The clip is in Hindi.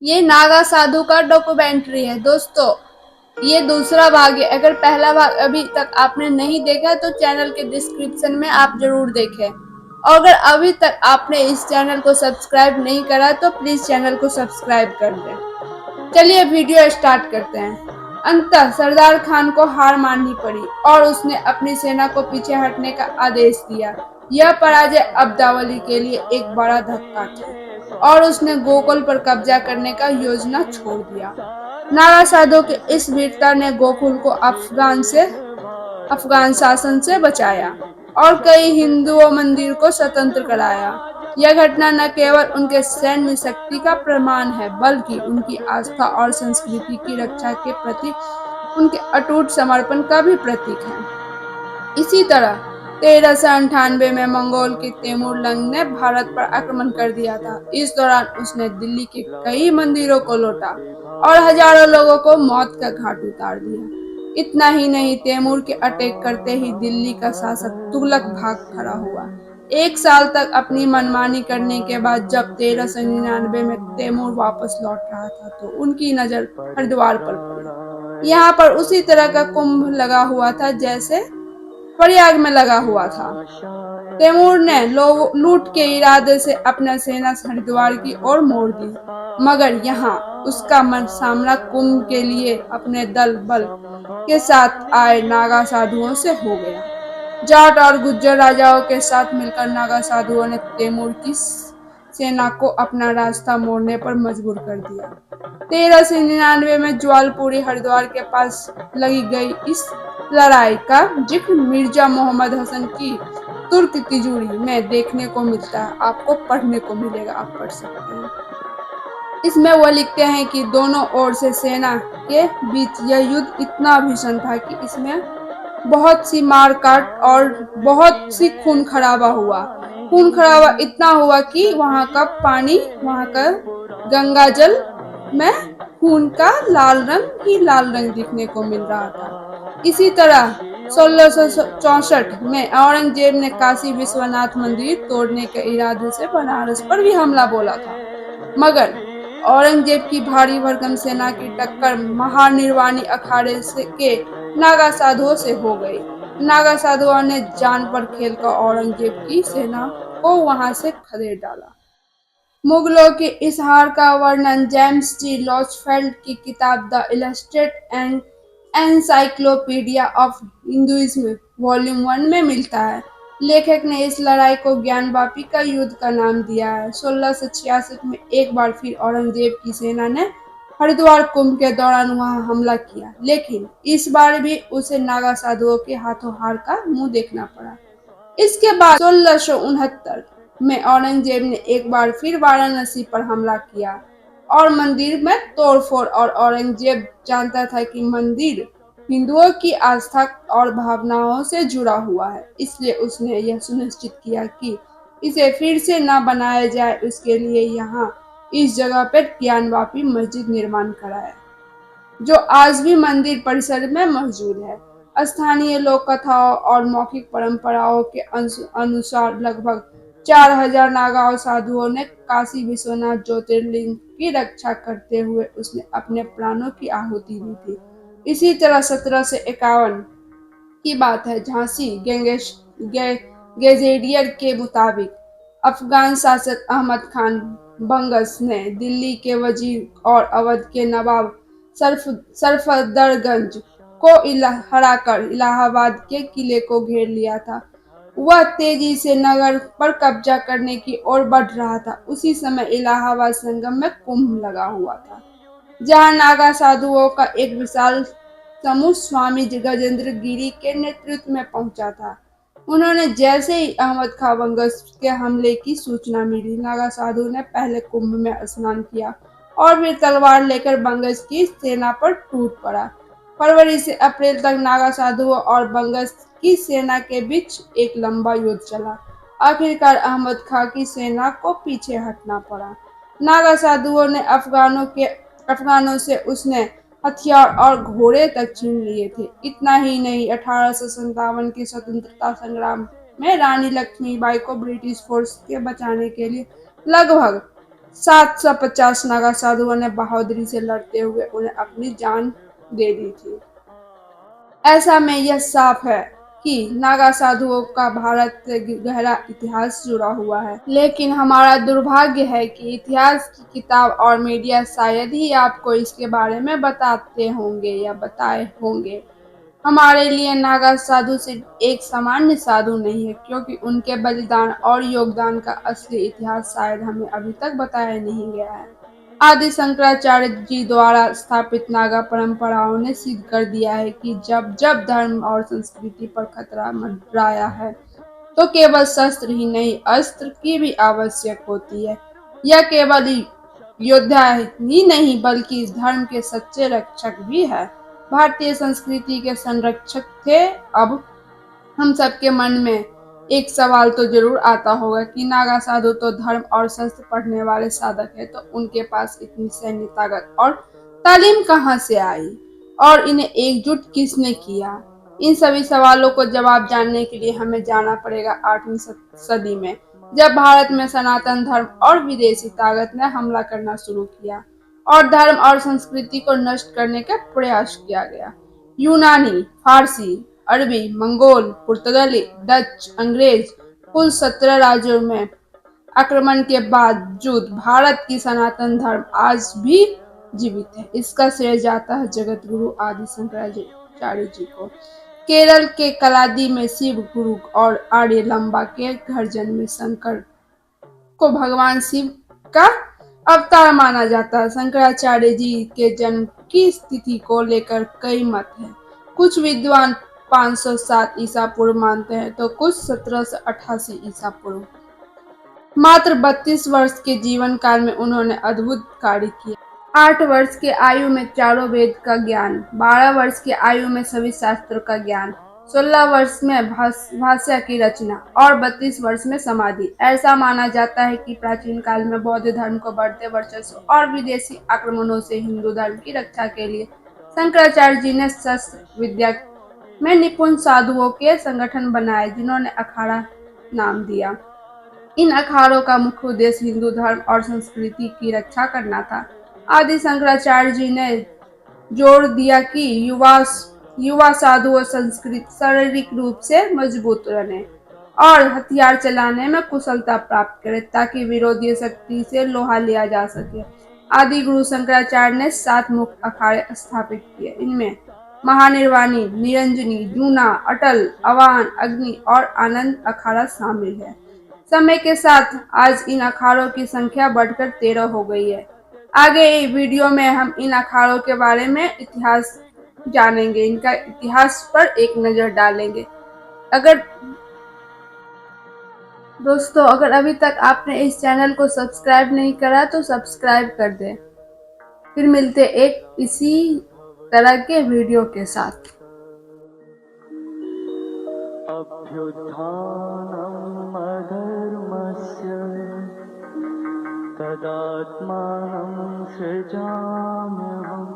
ये नागा साधु का डॉक्यूमेंट्री है दोस्तों। ये दूसरा भाग है। अगर पहला भाग अभी तक आपने नहीं देखा तो चैनल के डिस्क्रिप्शन में आप जरूर देखें, और अगर अभी तक आपने इस चैनल को सब्सक्राइब नहीं करा तो प्लीज चैनल को सब्सक्राइब कर दें। चलिए वीडियो स्टार्ट करते हैं। अंततः सरदार खान को हार माननी पड़ी और उसने अपनी सेना को पीछे हटने का आदेश दिया। यह पराजय अब्दावली के लिए एक बड़ा धक्का थी और उसने गोकुल पर कब्जा करने का योजना छोड़ दिया। नागा साधु की इस वीरता ने गोकुल को अफगान शासन से बचाया और कई हिंदुओं मंदिर को स्वतंत्र कराया। यह घटना न केवल उनके सैन्य शक्ति का प्रमाण है बल्कि उनकी आस्था और संस्कृति की रक्षा के प्रति उनके अटूट समर्पण का भी प्रतीक है। इसी तरह 1398 में मंगोल के तैमूर लंग ने भारत पर आक्रमण कर दिया था। इस दौरान उसने दिल्ली के कई मंदिरों को लूटा और हजारों लोगों को मौत का घाट उतार दिया। इतना ही नहीं, तैमूर के अटैक करते ही दिल्ली का शासक तुगलक भाग खड़ा हुआ। एक साल तक अपनी मनमानी करने के बाद जब 1399 में तैमूर वापस लौट रहा था तो उनकी नजर हरिद्वार पर पड़ी। यहाँ पर उसी तरह का कुंभ लगा हुआ था जैसे प्रयाग में लगा हुआ था। तैमूर ने लोग लूट के इरादे से अपना सेना हरिद्वार की ओर मोड़ दी, मगर यहाँ उसका सामना कुंभ के लिए अपने दल बल के साथ आए नागा साधुओं से हो गया। जाट और गुज्जर राजाओं के साथ मिलकर नागा साधुओं ने तैमूर की सेना को अपना रास्ता मोड़ने पर मजबूर कर दिया। 1399 में ज्वालपुरी हरिद्वार के पास लगी गई इस लड़ाई का जिक्र मिर्जा मोहम्मद हसन की तुर्क तिजूरी में देखने को मिलता है। आपको पढ़ने को मिलेगा, आप पढ़ सकते हैं। इसमें वो लिखते हैं कि दोनों ओर से सेना के बीच यह युद्ध इतना भीषण था कि इसमें बहुत सी मार काट और बहुत सी खून खराबा हुआ। खून खराबा इतना हुआ कि वहां का पानी, वहां का गंगा जल में खून का लाल रंग दिखने को मिल रहा था। इसी तरह 1664 में औरंगजेब ने काशी विश्वनाथ मंदिर तोड़ने के इरादे से बनारस पर भी हमला बोला था, मगर औरंगजेब की भारी भरकम सेना की टक्कर महानिर्वाणी अखाड़े से के नागा साधुओं से हो गई। नागा साधुओं ने जान पर खेलकर औरंगजेब की सेना को वहां से खदेड़ डाला। मुगलों की इस हार का वर्णन जेम्स टी लॉचफेल्ड की किताब the illustrate and encyclopedia of Hinduism volume 1 में मिलता है। लेखक ने इस लड़ाई को ज्ञानवापी का युद्ध का नाम दिया है। 1666 में एक बार फिर औरंगजेब की सेना ने हरिद्वार कुंभ के दौरान वहां हमला किया, लेकिन इस बार भी उसे नागा साधुओं के हाथों हार का मुंह देखना पड़ा। इसके बाद 1669 में औरंगजेब ने एक बार फिर वाराणसी पर हमला किया और मंदिर में तोड़फोड़, और औरंगजेब जानता था कि मंदिर हिंदुओं की आस्था और भावनाओं से जुड़ा हुआ है, इसलिए उसने यह सुनिश्चित किया कि इसे फिर से न बनाया जाए। उसके लिए यहाँ इस जगह पर ज्ञानवापी मस्जिद निर्माण कराया, जो आज भी मंदिर परिसर में मौजूद है। स्थानीय लोक कथाओं और मौखिक परंपराओं के अनुसार लगभग 4000 नागा साधुओं ने काशी विश्वनाथ ज्योतिर्लिंग की रक्षा करते हुए उसने अपने प्राणों की आहुति दी थी। इसी तरह 1751 की बात है, झांसी गेजेडियर के मुताबिक अफगान शासक अहमद खान बंगस ने दिल्ली के वजीर और अवध के नवाब सरफदरगंज को हराकर इलाहाबाद के किले को घेर लिया था। वह तेजी से नगर पर कब्जा करने की ओर बढ़ रहा था। उसी समय इलाहाबाद संगम में कुंभ लगा हुआ था, जहां नागा साधुओं का एक विशाल समूह स्वामी गजेंद्र गिरी के नेतृत्व में पहुंचा था। उन्होंने जैसे ही अहमद खां बंगस के हमले की सूचना मिली, नागा साधु ने पहले कुंभ में स्नान किया और फिर तलवार लेकर बंगस की सेना पर टूट पड़ा। फरवरी से अप्रैल तक नागा साधुओं और बंगस की सेना के बीच एक लंबा युद्ध चला। आखिरकार अहमद खां की सेना को पीछे हटना पड़ा। नागा साधुओं ने अफगानों से उसने हथियार और घोड़े तक छीन लिए थे। इतना ही नहीं, 1857 के स्वतंत्रता संग्राम में रानी लक्ष्मीबाई को ब्रिटिश फोर्स के बचाने के लिए लगभग 750 नागा साधुओं ने बहादुरी से लड़ते हुए उन्हें अपनी जान दे दी थी। ऐसा में यह साफ है कि नागा साधुओं का भारत से गहरा इतिहास जुड़ा हुआ है। लेकिन हमारा दुर्भाग्य है कि इतिहास की किताब और मीडिया शायद ही आपको इसके बारे में बताते होंगे या बताए होंगे। हमारे लिए नागा साधु सिर्फ एक सामान्य साधु नहीं है, क्योंकि उनके बलिदान और योगदान का असली इतिहास शायद हमें अभी तक बताया नहीं गया है। आदि शंकराचार्य जी द्वारा स्थापित नागा परंपराओं ने सिद्ध कर दिया है कि जब जब धर्म और संस्कृति पर खतरा मंडराया है, तो केवल शस्त्र ही नहीं, अस्त्र की भी आवश्यक होती है। यह केवल योद्धा ही नहीं, बल्कि इस धर्म के सच्चे रक्षक भी है। भारतीय संस्कृति के संरक्षक थे। अब हम सबके मन में एक सवाल तो जरूर आता होगा कि नागा साधु तो धर्म और शस्त्र पढ़ने वाले साधक है, तो उनके पास इतनी सैन्य ताकत और तालीम कहाँ से आई और इन्हें एकजुट किसने किया? इन सभी सवालों को जवाब जानने के लिए हमें जाना पड़ेगा 8वीं सदी में, जब भारत में सनातन धर्म और विदेशी ताकत ने हमला करना शुरू किया और धर्म और संस्कृति को नष्ट करने का प्रयास किया गया। यूनानी, फारसी, अरबी, मंगोल, पुर्तगाली, डच, अंग्रेज, कुल 17 राज्यों में आक्रमण के बावजूद भारत की सनातन धर्म आज भी जीवित है। इसका श्रेय जाता है जगत गुरु आदि शंकराचार्य जी को। केरल के कलादी में शिव गुरु और आर्य लंबा के घर जन्मे शंकर को भगवान शिव का अवतार माना जाता है। शंकराचार्य जी के जन्म की स्थिति को लेकर कई मत हैं। कुछ विद्वान 507 ईसा पूर्व मानते हैं, तो कुछ 1788 ईसा पूर्व। मात्र 32 वर्ष के जीवन काल में उन्होंने अद्भुत कार्य किए। 8 वर्ष की आयु में चारों वेद का ज्ञान, 12 वर्ष की आयु में सभी शास्त्रों का ज्ञान, 16 वर्ष में भाष्य की रचना और 32 वर्ष में समाधि। ऐसा माना जाता है कि प्राचीन काल में बौद्ध धर्म को बढ़ते वर्चस्व और विदेशी आक्रमणों से हिंदू धर्म की रक्षा के लिए शंकराचार्य जी ने शस्त्र विद्या में निपुण साधुओं के संगठन बनाए, जिन्होंने अखाड़ा नाम दिया। इन अखाड़ों का मुख्य उद्देश्य हिंदू धर्म और संस्कृति की रक्षा करना था। आदि शंकराचार्य जी ने जोर दिया कि युवा साधु और संस्कृत शारीरिक रूप से मजबूत बने और हथियार चलाने में कुशलता प्राप्त करे, ताकि विरोधी शक्ति से लोहा लिया जा सके। आदि गुरु शंकराचार्य ने 7 मुख्य अखाड़े स्थापित किए। इनमें महानिर्वाणी, निरंजनी, जूना, अटल, अवान, अग्नि और आनंद अखाड़ा शामिल है। समय के साथ आज इन अखाड़ों की संख्या बढ़कर 13 हो गई है। आगे वीडियो में हम इन अखाड़ों के बारे में इतिहास जानेंगे, इनका इतिहास पर एक नजर डालेंगे। अगर दोस्तों अभी तक आपने इस चैनल को सब्सक्राइब नहीं करा तो सब्सक्राइब कर दें। फिर मिलते एक इसी तरह के वीडियो के साथ। अभ्युत्थानम् अधर्मस्य तदात्मानं सृजाम्यहम्।